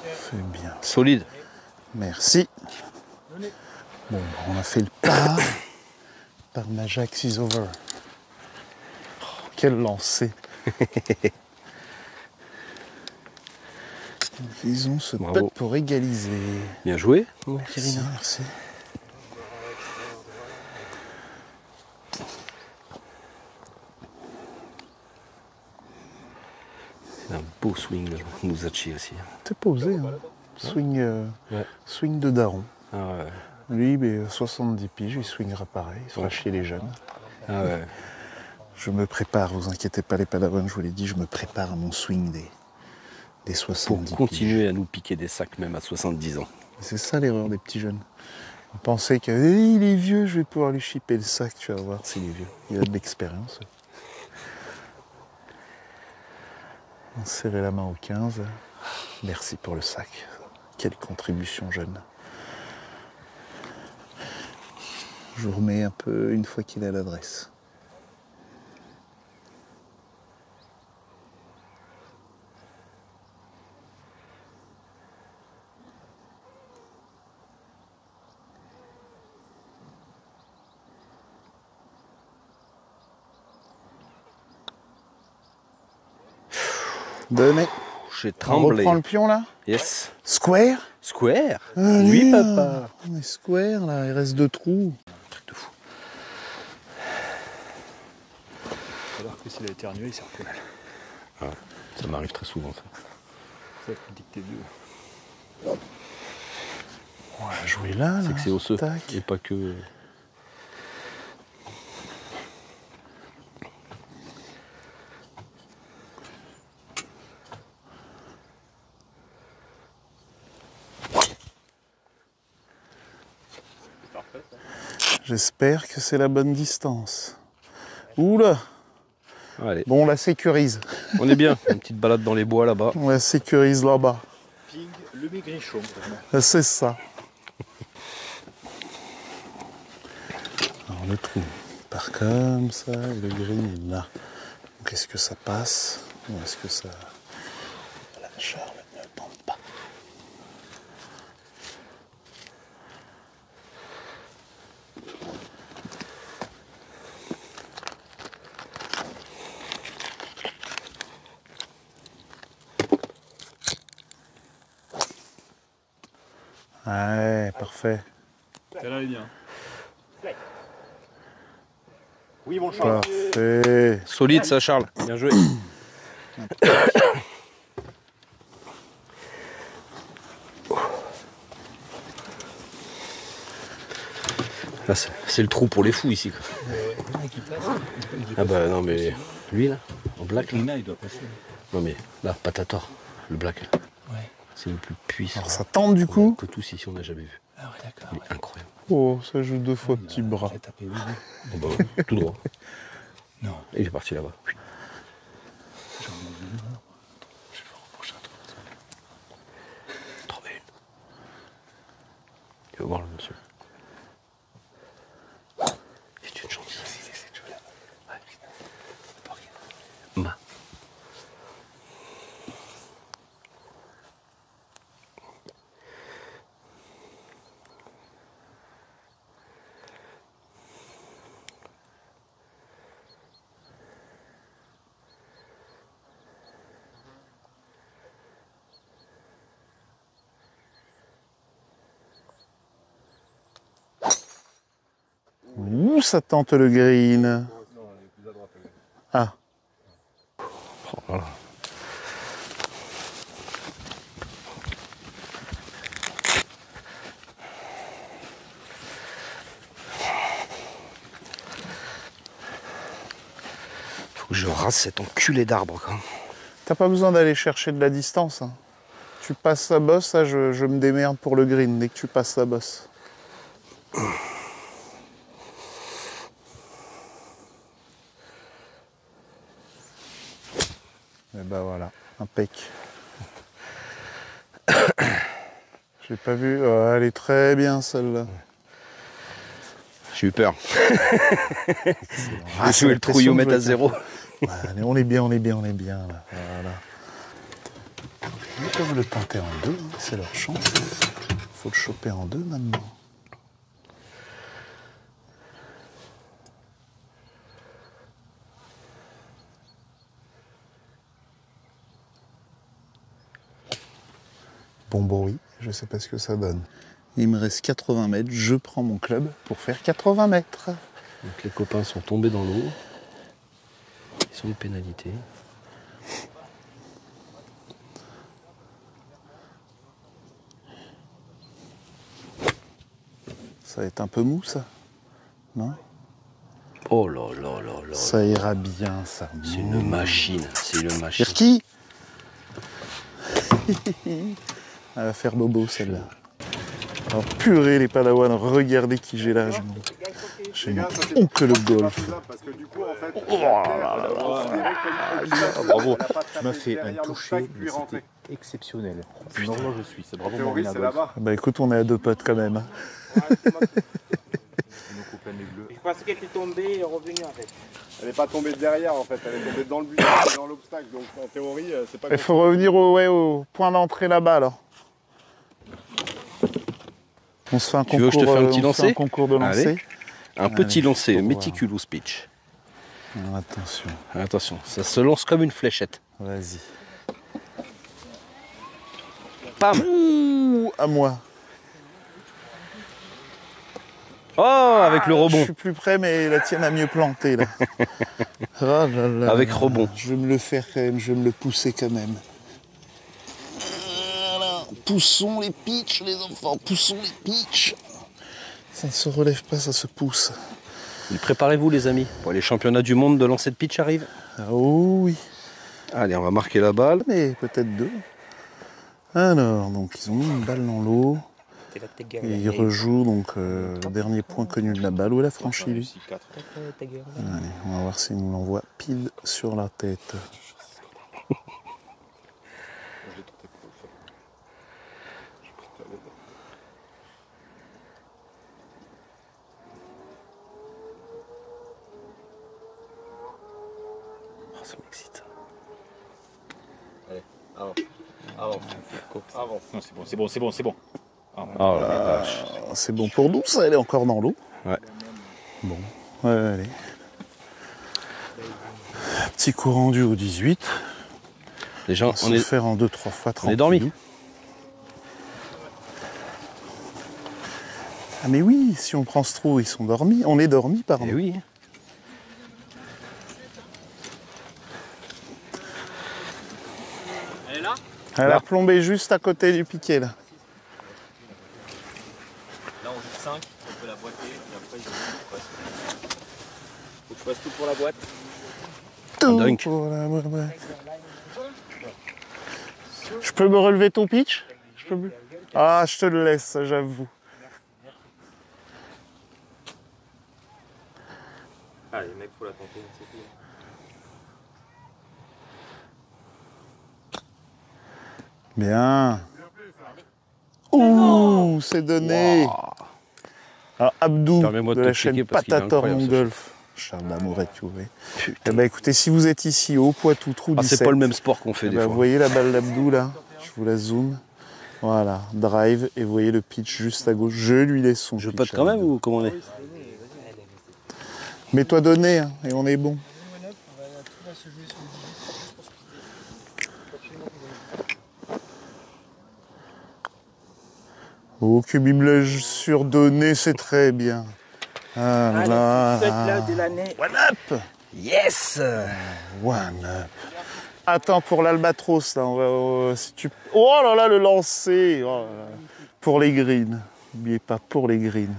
C'est bien. Solide. Merci. Bon, on a fait le pas. Parnajax is over. Oh, quel lancer. Ils ont ce Bravo. putt pour égaliser. Bien joué. Merci, merci. C'est un beau swing, Musashi aussi. T'es posé, hein. Swing, Ouais. swing de daron. Ah ouais. Lui, mais 70 piges, il swingera pareil. Il fera chier les jeunes. Ah ouais. Je me prépare, vous inquiétez pas les padawans, je vous l'ai dit, je me prépare à mon swing des Pour 70 continuer à nous piquer des sacs même à 70 ans. C'est ça l'erreur des petits jeunes. On pensait que il est vieux, je vais pouvoir lui chipper le sac, tu vas voir s'il est vieux. Il a de l'expérience. On serrait la main au 15. Merci pour le sac. Quelle contribution jeune. Je vous remets un peu une fois qu'il a l'adresse. Donnez. J'ai On tremblé. reprend le pion là. Yes. Square. Square. Allez, Oui, là. papa. On est square là, il reste 2 trous. Truc de fou. Alors que s'il a éternué, il s'est reconnu. Ça m'arrive très souvent ça. C'est ça qui dit que t'es vieux. On va jouer là. C'est que c'est osseux. Tac. Et pas que. J'espère que c'est la bonne distance. Oula. Allez. Bon, on la sécurise. On est bien. Une petite balade dans les bois là-bas. On la sécurise là-bas. Ping, le maigrichon, vraiment. C'est ça. Alors le trou part comme ça et le green est là. Donc est-ce que ça passe ou est-ce que ça... La Charles ne tente pas. Ouais, parfait. Celle-là, elle est bien. Oui, mon chat. Parfait. Solide ça, Charles. Bien joué. Là, c'est le trou pour les fous ici. Quoi. Ah bah non mais lui là, en black là. Il doit passer. Non mais là, Patator, le black là. Ouais. C'est le plus puissant Alors ça tente du coup. que tous ici on n'a jamais vu. Ah ouais, d'accord. Il est incroyable. Oh, ça joue 2 fois petit bras. J'ai tapé oui. Bon, bah, ouais, tout droit. Non. Et il est parti là-bas. J'en ai vu un. Je vais voir au prochain tour. Trouver une. Il va voir le monsieur. C'est une gentille. Ouais. Ma. Ouh, ça tente le green. Ah. Voilà. Faut que je rase cet enculé d'arbre quand même. T'as pas besoin d'aller chercher de la distance. Hein. Tu passes la bosse, ça, je me démerde pour le green dès que tu passes la bosse. Et ben voilà, impec. J'ai pas vu, oh, elle est très bien celle-là. J'ai eu peur. J'ai joué le trouillomètre à 0. Ouais, allez, on est bien là. Voilà. Ils peuvent le tenter en 2, hein, c'est leur chance. Faut le choper en 2 maintenant. Bon bruit, je sais pas ce que ça donne. Il me reste 80 mètres, je prends mon club pour faire 80 mètres. Donc les copains sont tombés dans l'eau. Ils ont une pénalité. Ça va être un peu mou ça, non? Oh là là là là. Ça ira bien ça. C'est une machine, c'est une machine. Kirki. Elle va faire bobo celle-là. Alors purée les Padawans, regardez qui j'ai là. J'ai mon oncle le golf. Oh là là là. Bravo. Tu m'as fait un toucher, mais c'était exceptionnel. C'est normal, je suis. C'est bravo, Marina Golf. Bah écoute, on est à 2 potes quand même. Je pensais qu'elle était tombée et revenue en fait. Elle n'est pas tombée derrière en fait, elle est tombée dans le but, dans l'obstacle. Donc en théorie, c'est pas. Il faut revenir au point d'entrée là-bas alors. On se fait un Tu veux que je te fasse un petit lancer? Un concours de lancer. Allez. Un petit lancer, pour meticulous pitch. voir. Attention, Attention, ça se lance comme une fléchette. vas-y. Pam! Ouh, à moi. Oh, avec le Je rebond. suis plus près, mais la tienne a mieux planté là. Oh là là Avec là. rebond. Je vais me le faire quand même, je vais me le pousser quand même. Voilà. Poussons les pitchs, les enfants, poussons les pitchs. Ça ne se relève pas, ça se pousse. Préparez-vous les amis, pour les championnats du monde de lancer de pitch arrivent. Ah, oh oui, Allez, on va marquer la balle. mais peut-être 2. Alors, donc ils ont mis une balle dans l'eau. Et il rejoue donc le dernier point connu de la balle. Où elle a franchi lui? Allez, on va voir s'il nous l'envoie pile sur la tête. Oh, ça m'excite. Avance. Non, c'est bon, c'est bon, c'est bon, c'est bon. Oh la vache. C'est bon pour nous, ça, elle est encore dans l'eau. Ouais. Bon, ouais, allez. Petit coup rendu au 18. Déjà, On va se faire en 2-3 fois. on est dormi. Ah mais oui, si on prend ce trou, ils sont dormis. On est dormis, pardon. Eh oui. Elle est là? Elle a plombé juste à côté du piquet, là. Là on joue 5, on peut la boiter et après il faut que je fasse tout pour la boîte. Tout dunk. pour la boîte. Je peux me relever ton pitch? Ah, je te le laisse, j'avoue. Ah les mecs faut la tenter, c'est tout. Bien. Ouh, c'est donné. Wow. Alors, Abdou Permets-moi de de te la chaîne checker parce qu'il est Patator incroyable, Mon ce Golf. Charles Lamour est trouvé. Eh ben, écoutez, si vous êtes ici au Poitou, trou Ah, 17, c'est pas le même sport qu'on fait eh des ben, fois. vous voyez la balle d'Abdou là? Je vous la zoome. Voilà, drive, et vous voyez le pitch juste à gauche. Je lui laisse son Je pitch. pote quand même ou comment on est? Mets-toi donné, hein, et on est bon. Oh, que il me l'a surdonné, c'est très bien. Ah Allez, là faites là de l'année. One up. Yes. One up. Attends, pour l'albatros, là, on va, si tu... Oh là là, le lancer. Oh là là. Pour les greens. N'oubliez pas, pour les greens.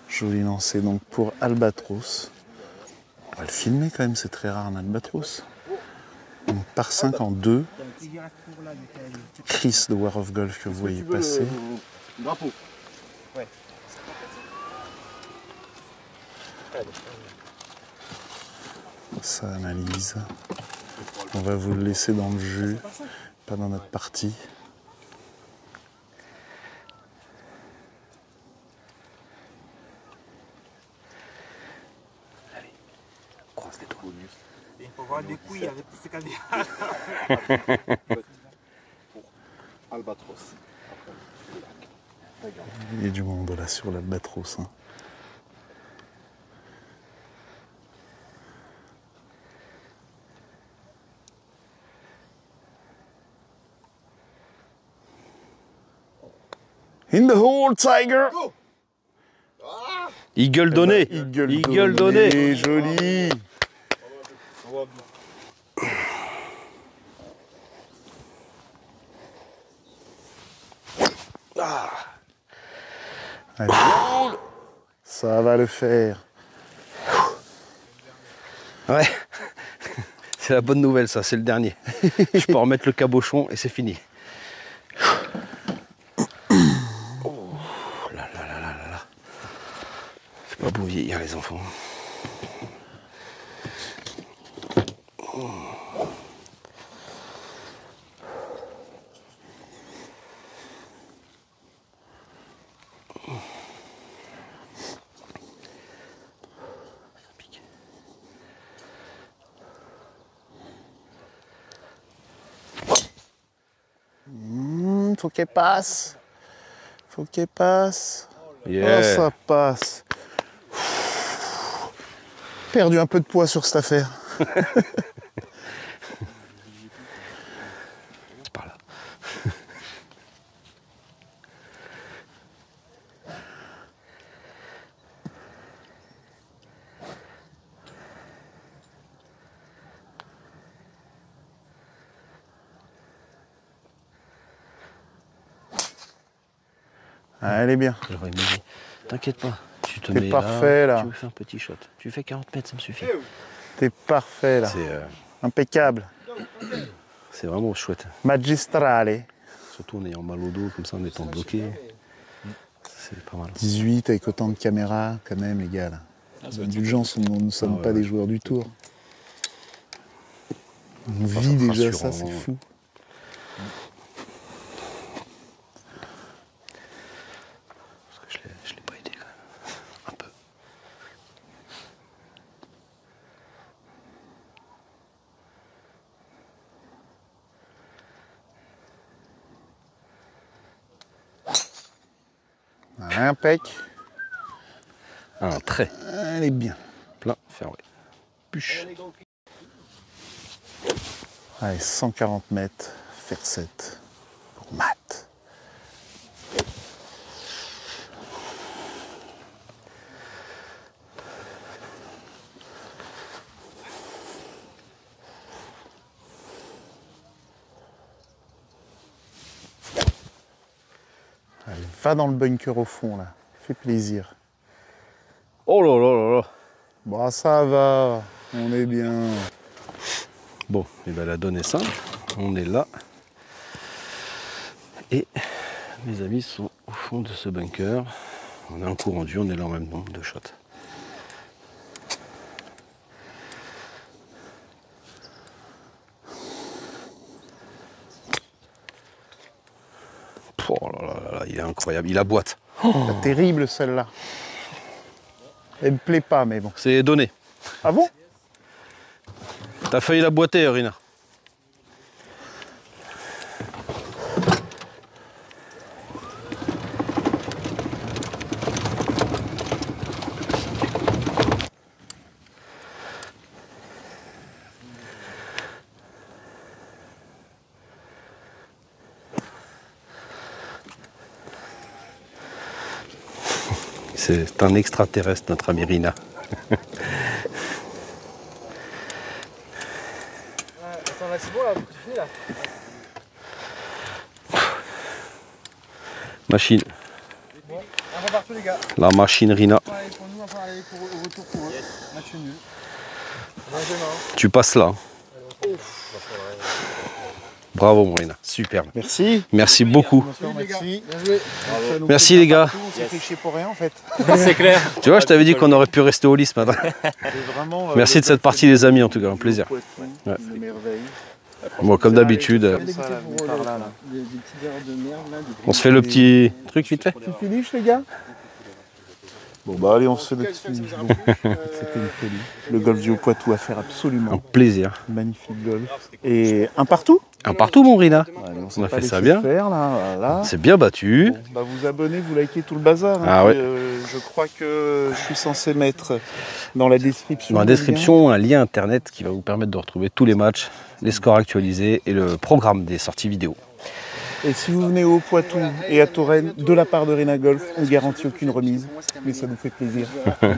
Joli lancer, donc, pour albatros. On va le filmer, quand même, c'est très rare, un albatros. Donc, par 5 en 2. Chris de War of Golf que vous voyez passer. Drapeau. Ça analyse. On va vous le laisser dans le jus, pas dans notre partie. Allez, croise les doigts. Il faut voir des couilles avec ces caméras. Albatros. Il y a du monde là sur l'albatros. Hein. In the hole, Tiger! Eagle donné. Eagle donné. Joli. Allez. Ça va le faire. Ouais. C'est la bonne nouvelle, ça, c'est le dernier. Je peux remettre le cabochon et c'est fini. Oh là là là là là là. C'est pas beau vieillir, les enfants. Faut qu'elle passe. Faut qu'elle passe. Yeah. Oh, ça passe. Perdu un peu de poids sur cette affaire. C'est par là. Elle est bien. J'aurais mis. T'inquiète pas. Tu te T'es mets parfait, là. Tu me fais un petit shot. Tu fais 40 mètres, ça me suffit. T'es parfait là. Impeccable. C'est vraiment chouette. Magistrale. Surtout en ayant mal au dos, comme ça, en étant bloqué. C'est pas mal. 18 avec autant de caméras, quand même, les gars. Là. Indulgence, nous ne sommes pas des joueurs du tour. On vit déjà ça, c'est fou. Parce que je l'ai pas aidé quand même. Un peu. Impec. Un trait. Elle est bien. Plein, fairway. Puche. Allez, 140 mètres, faire 7 pour Matt. Allez, va dans le bunker au fond là, fais plaisir. Oh là là là là. Bon, ça va, on est bien. Bon, et ben la donne est simple. On est là. Et mes amis sont au fond de ce bunker. On a un coup rendu, on est là en même nombre de shots. Oh là là là là, il est incroyable, il aboite. C'est terrible celle-là. Elle me plaît pas, mais bon. C'est donné. Ah bon? T'as failli la boiter, Rina. C'est un extraterrestre, notre ami Rina. Attends, là, c'est bon, là, tu finis, là. Machine. Bon, on va partout, les gars. La machine Rina. Pour nous, on va aller au retour pour eux. Match nul. Tu passes là. Bravo mon Rina, superbe. Merci. Merci beaucoup. Merci. Bien joué. Merci les gars. On s'est fait chier pour rien en fait. C'est clair. Tu vois, je t'avais dit qu'on aurait pu rester au lit ce matin. C'est vraiment, Merci de cette partie les amis en tout cas, un plaisir. Ouais. Ouais. Une merveille. Bon, comme d'habitude, Comme ça, là, venez par là, là. Des petites erreurs de merde, là. on se fait le petit truc vite fait. Tu finishes les gars? Bon bah allez, on se fait le petit. C'était une folie. Le golf du Haut-Poitou à faire Un absolument. plaisir. Magnifique golf. Et un partout. Un partout mon Rina. Allez, On s'est a pas fait ça laissé bien. faire, là, voilà. C'est bien battu. Bon, bah vous abonnez, vous likez tout le bazar. Ah Puis, ouais. je crois que je suis censé mettre dans la description. Dans la le lien. description, un lien internet qui va vous permettre de retrouver tous les matchs, les scores actualisés et le programme des sorties vidéo. Et si vous venez au Poitou et à Touraine, de la part de Rina Golf, on ne garantit aucune remise. Mais ça nous fait plaisir.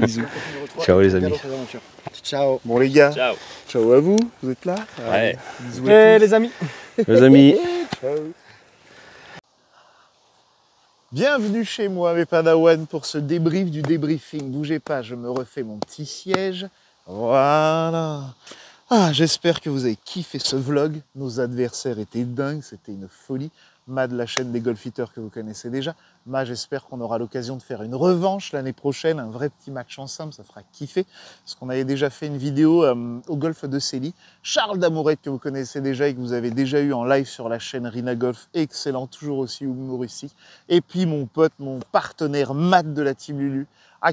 Bisous. Ciao les amis. Ciao. Bon les gars, Ciao. ciao à vous. Vous êtes là? Ouais. Bisous à tous. Les amis. Les amis. Ciao. Bienvenue chez moi, mes Padawan, pour ce débrief du débriefing. Bougez pas, je me refais mon petit siège. Voilà. Ah, j'espère que vous avez kiffé ce vlog. Nos adversaires étaient dingues, c'était une folie. Ma de la chaîne des Golfiteurs que vous connaissez déjà. Ma, j'espère qu'on aura l'occasion de faire une revanche l'année prochaine, un vrai petit match ensemble, ça fera kiffer. Parce qu'on avait déjà fait une vidéo au golf de Célie. Charles Damourette que vous connaissez déjà et que vous avez déjà eu en live sur la chaîne Rina Golf, excellent, toujours aussi humoristique. Et puis mon pote, mon partenaire Matt de la Team Lulu,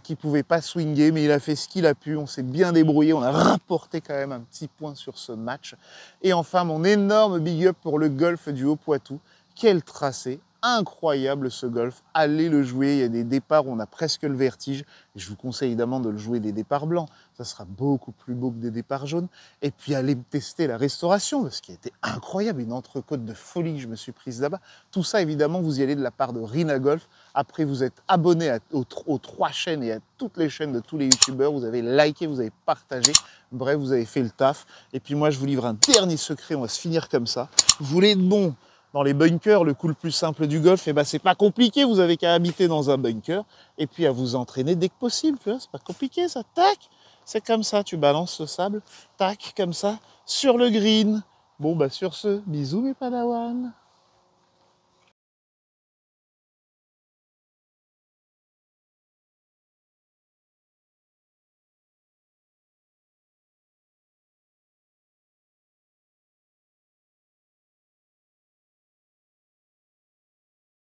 qui pouvait pas swinger, mais il a fait ce qu'il a pu, on s'est bien débrouillé, on a rapporté quand même un petit point sur ce match. Et enfin, mon énorme big up pour le golf du Haut-Poitou. Quel tracé, incroyable ce golf, allez le jouer, il y a des départs où on a presque le vertige, et je vous conseille évidemment de le jouer des départs blancs, ça sera beaucoup plus beau que des départs jaunes, et puis allez tester la restauration, parce qu'il était incroyable, une entrecôte de folie que je me suis prise là-bas, tout ça évidemment vous y allez de la part de Rina Golf, après vous êtes abonné aux 3 chaînes et à toutes les chaînes de tous les youtubeurs, vous avez liké, vous avez partagé, bref vous avez fait le taf, et puis moi je vous livre un dernier secret, on va se finir comme ça, vous voulez être bon dans les bunkers, le coup le plus simple du golf, et ben c'est pas compliqué, vous avez qu'à habiter dans un bunker et puis à vous entraîner dès que possible, tu vois, c'est pas compliqué ça, tac, c'est comme ça, tu balances le sable, tac, comme ça, sur le green. Bon bah sur ce, bisous mes Padawan.